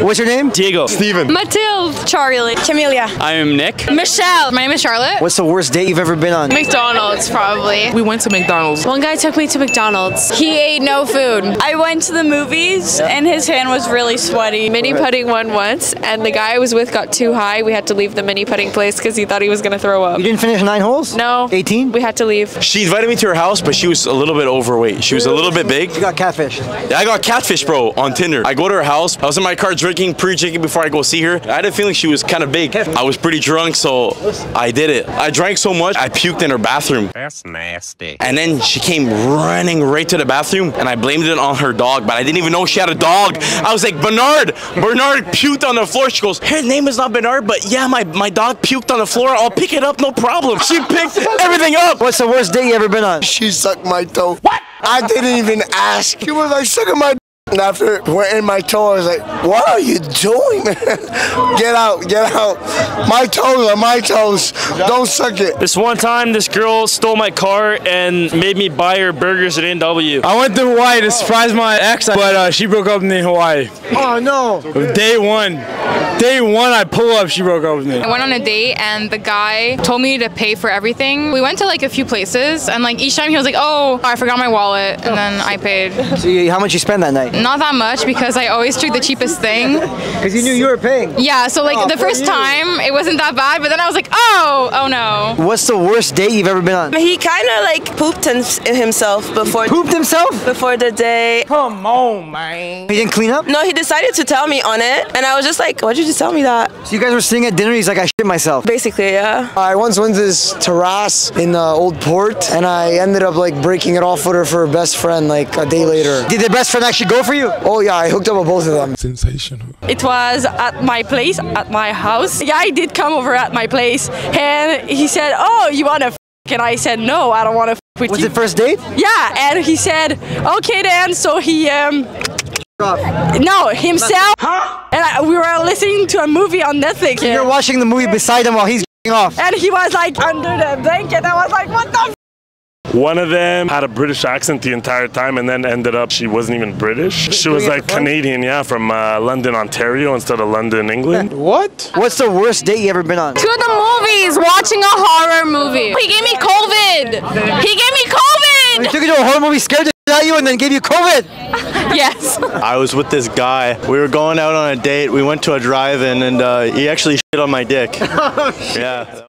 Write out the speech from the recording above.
What's your name? Diego. Steven. Mathilde. Charlie. Camelia. I'm Nick. Michelle. My name is Charlotte. What's the worst date you've ever been on? McDonald's, probably. We went to McDonald's. One guy took me to McDonald's. He ate no food. I went to the movies and his hand was really sweaty. Mini putting one once, and the guy I was with got too high. We had to leave the mini putting place because he thought he was gonna throw up. You didn't finish 9 holes? No. 18? We had to leave. She invited me to her house, but she was a little bit overweight. She was a little bit big. You got catfish. Yeah, I got catfish, bro, on Tinder. I go to her house. I was in my car drinking, pre-drinking before I go see her. I had a feeling she was kind of big. I was pretty drunk, so I did it. I drank so much, I puked in her bathroom. That's nasty. And then she came running right to the bathroom, and I blamed it on her dog, but I didn't even know she had a dog. I was like, Bernard puked on the floor. She goes, her name is not Bernard, but yeah, my dog puked on the floor. I'll pick it up, no problem. She picked everything up. What's the worst date you ever been on? She sucked my toe. What? I didn't even ask. She was like sucking my. And after it went in my toe, I was like, what are you doing? Get out, get out. My toes are my toes. Don't suck it. This one time, this girl stole my car and made me buy her burgers at A&W. I went to Hawaii to surprise my ex, but she broke up with me in Hawaii. Oh, no. Day one, I pull up, she broke up with me. I went on a date and the guy told me to pay for everything. We went to like a few places and like each time he was like, oh, I forgot my wallet, and then I paid. So how much you spend that night? Not that much because I always took the cheapest thing. Because you knew you were paying. Yeah, so like the first time it wasn't that bad, but then I was like, oh no. What's the worst date you've ever been on? He kind of like pooped himself before. Pooped himself? Before the day. Come on, man. He didn't clean up? No, he decided to tell me on it, and I was just like, why'd you just tell me that? So you guys were sitting at dinner, he's like, I shit myself. Basically, yeah. I once went to this terrace in Old Port, and I ended up like breaking it off with her for her best friend like a day later. Did the best friend actually go for you? Oh yeah, I hooked up with both of them. Sensational. It was at my place, at my house. Yeah, he did come over at my place and he said, oh, you want to f***? And I said, no, I don't want to f*** with you. Was it first date? Yeah, and he said, okay then, so he, no, himself, and we were listening to a movie on Netflix. So you're watching the movie beside him while he's off. And he was like under the blanket, I was like, what the f***? One of them had a British accent the entire time and then ended up she wasn't even British. She was like Canadian, yeah, from London, Ontario instead of London, England. What? What's the worst date you ever been on? To the movies, watching a horror movie. He gave me COVID. He gave me COVID. He took you to a horror movie, scared the shit out of you, and then gave you COVID. Yes. I was with this guy. We were going out on a date. We went to a drive-in, and he actually shit on my dick. Yeah.